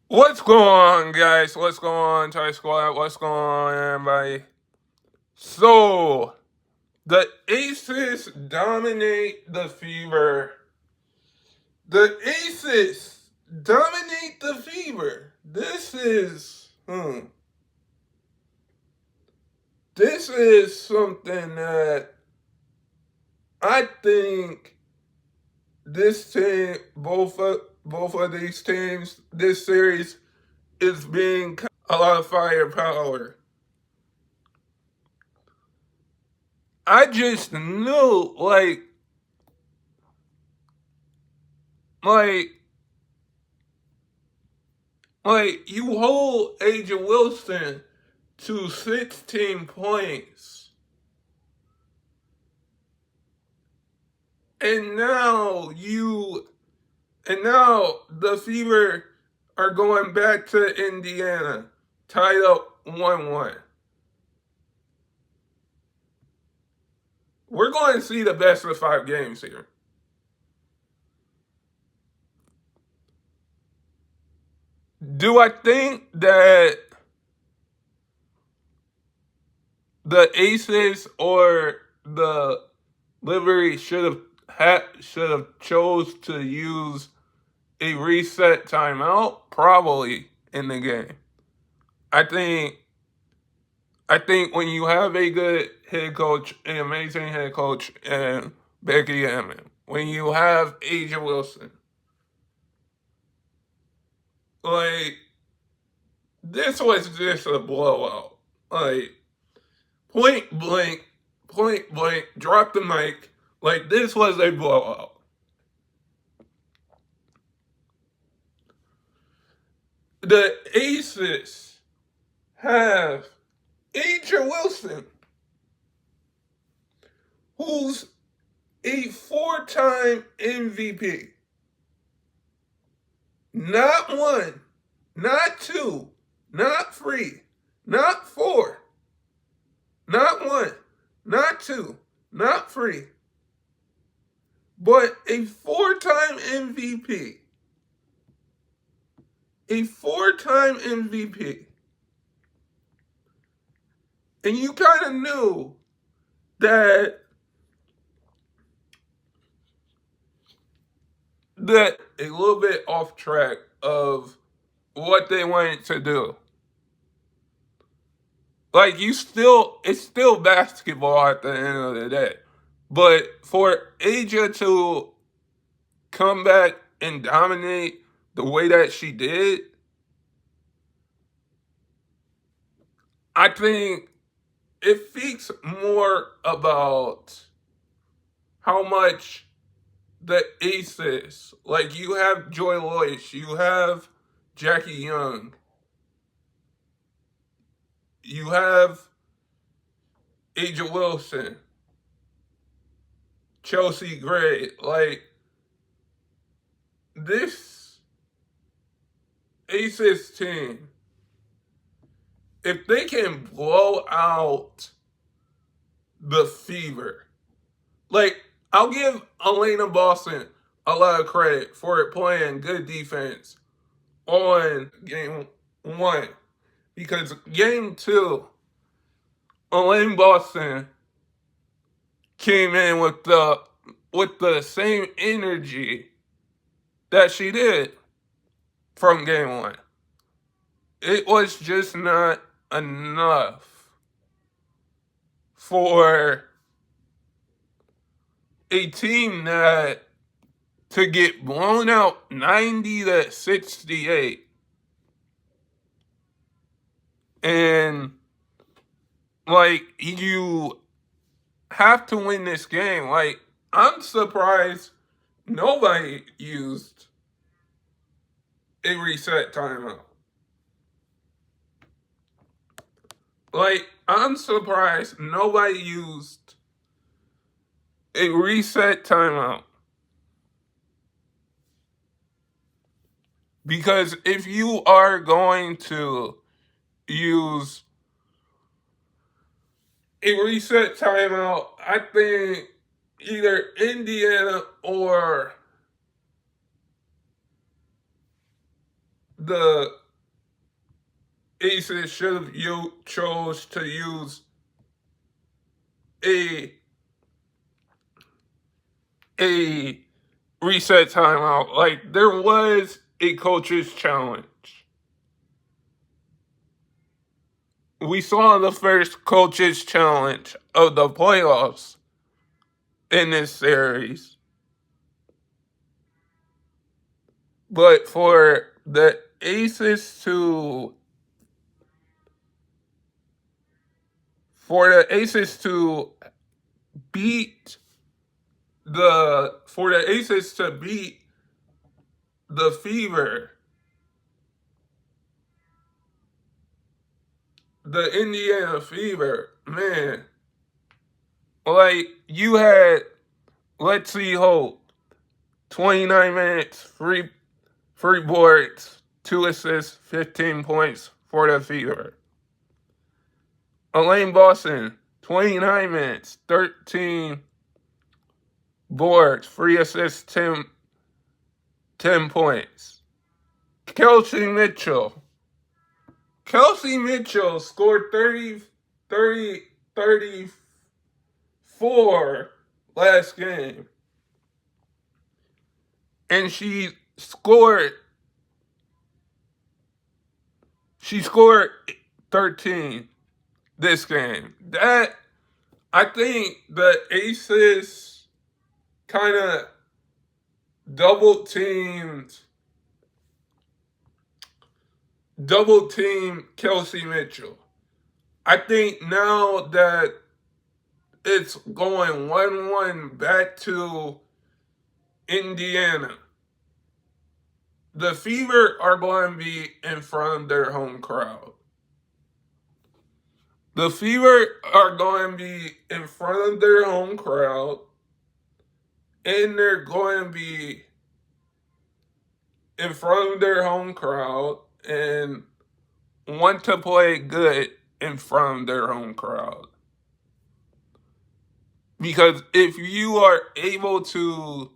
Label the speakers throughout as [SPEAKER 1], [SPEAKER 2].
[SPEAKER 1] What's going on, guys? What's going on, Toy Squad? What's going on, everybody? So, the Aces dominate the Fever. The Aces dominate the Fever. This is something that I think this team, both of these teams, this series is being a lot of firepower. I just knew, like, you hold Agent Wilson to 16 points, and now the Fever are going back to Indiana, tied up 1-1. We're going to see the best of 5 games here. Do I think that the Aces or the Livery should have chose to use a reset timeout? Probably in the game. I think when you have a good head coach, an amazing head coach, and Becky Hammond, when you have Asia Wilson, like, this was just a blowout. Like, point blank, drop the mic. Like, this was a blowout. The Aces have Asia Wilson, who's a 4-time MVP. Not one, not two, not three, not four, not one, not two, not three, but a 4-time MVP. A 4-time MVP. And you kind of knew that a little bit off track of what they wanted to do. Like, it's still basketball at the end of the day. But for Asia to come back and dominate the way that she did, I think it speaks more about how much the Aces, like, you have Joy Loish, you have Jackie Young, you have Asia Wilson, Chelsea Gray. Like, this Aces team, if they can blow out the Fever, like, I'll give Elena Boston a lot of credit for it playing good defense on game 1. Because game 2, Elaine Boston came in with the same energy that she did from game 1. It was just not enough for a team that to get blown out 90-68. And, like, you have to win this game. Like, I'm surprised nobody used a reset timeout. Like, I'm surprised nobody used a reset timeout. Because if you are going to use a reset timeout, I think either Indiana or the Aces should have chose to use a a reset timeout. Like, there was a coach's challenge. We saw the first coach's challenge of the playoffs in this series. But for the Aces to beat the Fever, the Indiana Fever, man, like, you had, let's see, Holt, 29 minutes, free boards, 2 assists, 15 points for the Fever. Elaine Boston, 29 minutes, 13 boards, 3 assists, 10 points. Kelsey Mitchell scored 34 last game. And she scored 13 this game. That, I think the Aces kind of double teamed Kelsey Mitchell. I think now that it's going 1-1 back to Indiana, the Fever are going to be in front of their home crowd. The Fever are going to be in front of their home crowd, and they're going to be in front of their home crowd and want to play good in front of their home crowd. Because if you are able to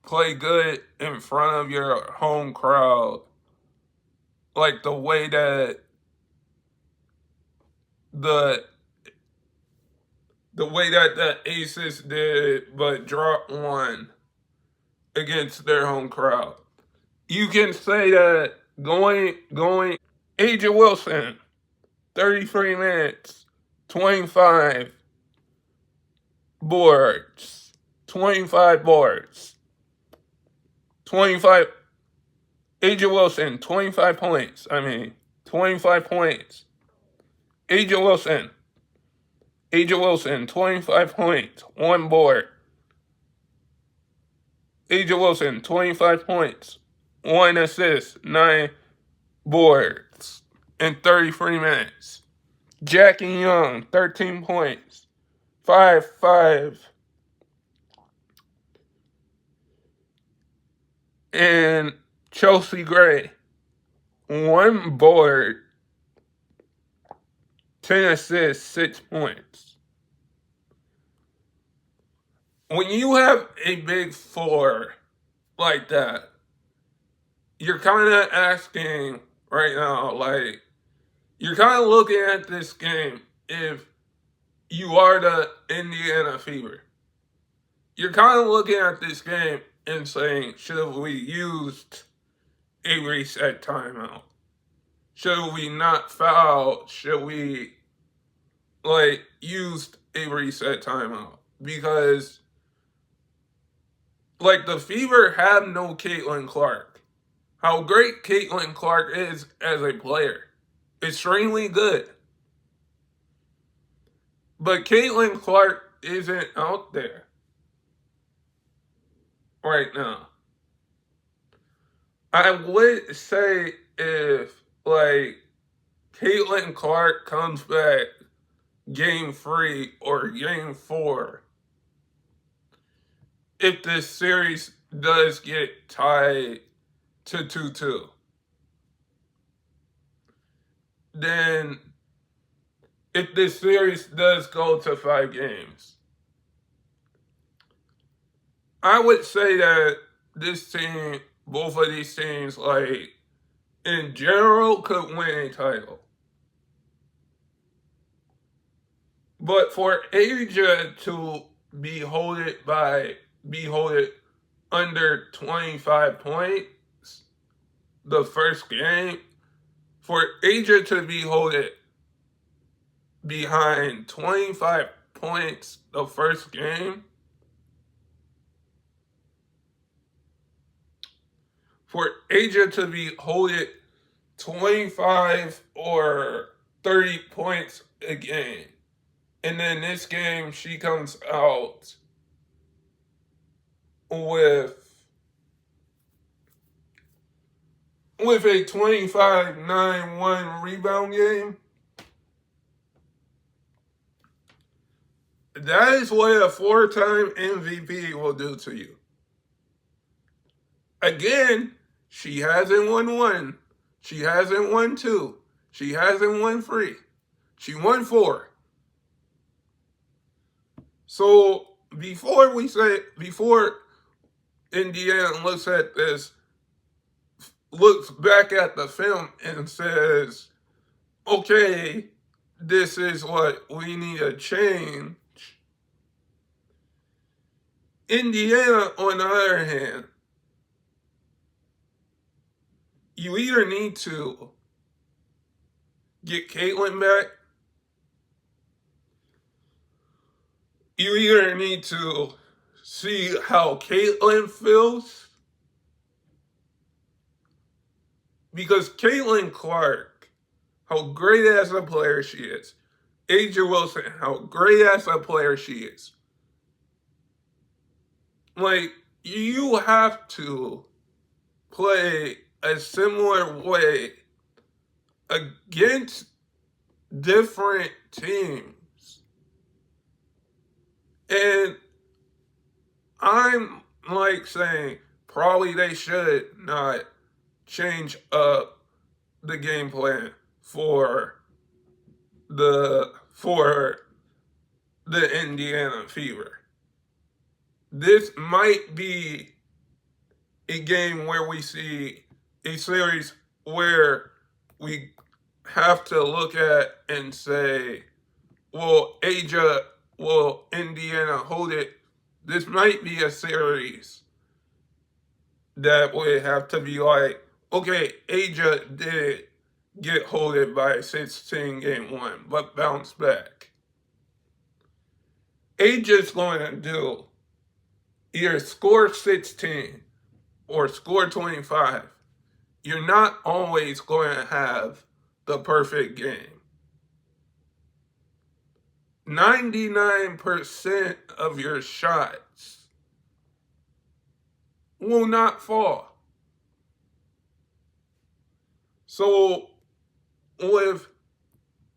[SPEAKER 1] play good in front of your home crowd, like the way that the Aces did, but dropped one against their home crowd, you can say that going. Aja Wilson, 33 minutes, 25 boards, 25 boards, 25. Aja Wilson, 25 points. 25 points. Aja Wilson, 25 points, 1 board. Aja Wilson, 25 points, 1 assist, 9 boards in 33 minutes. Jackie Young, 13 points, 5. And Chelsea Gray, 1 board, 10 assists, 6 points. When you have a big 4 like that, you're kind of asking right now, like, you're kind of looking at this game, if you are the Indiana Fever, you're kind of looking at this game and saying, should we used a reset timeout? Should we not foul? Should we, used a reset timeout? Because, the Fever have no Caitlin Clark. How great Caitlin Clark is as a player. Extremely good. But Caitlin Clark isn't out there right now. I would say if, Caitlin Clark comes back game 3 or game 4, if this series does get tied to 2-2, then if this series does go to 5 games, I would say that this team, both of these teams, in general could win a title. But for Asia to be holded under 25 points the first game, for Asia to be holded behind 25 points the first game, for Asia to be holded 25 or 30 points a game, and then this game she comes out with a 25-9-1 rebound game. That is what a 4-time MVP will do to you. Again, she hasn't won 1. She hasn't won 2. She hasn't won 3. She won 4. So before Indiana looks back at the film and says, okay, this is what we need to change. Indiana, on the other hand, you either need to get Caitlin back, you either need to see how Caitlin feels, because Caitlin Clark, how great as a player she is, Asia Wilson, how great as a player she is, like, you have to play a similar way against different teams. And I'm like saying, probably they should not change up the game plan for the Indiana Fever. This might be a game where we see a series where we have to look at and say, will Indiana hold it? This might be a series that would have to be like, okay, Asia did get holded by 16 game 1, but bounce back. Asia's going to do either score 16 or score 25. You're not always going to have the perfect game. 99% of your shots will not fall. So with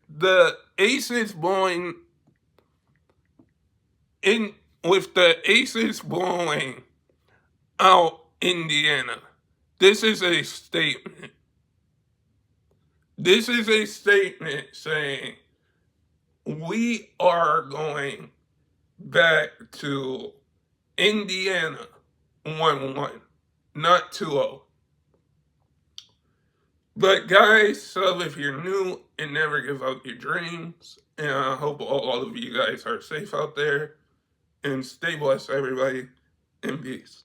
[SPEAKER 1] the Aces blowing out Indiana, this is a statement. This is a statement saying we are going back to Indiana 1-1, not 2-0. But guys, sub if you're new and never give up your dreams. And I hope all of you guys are safe out there. And stay blessed, everybody. And peace.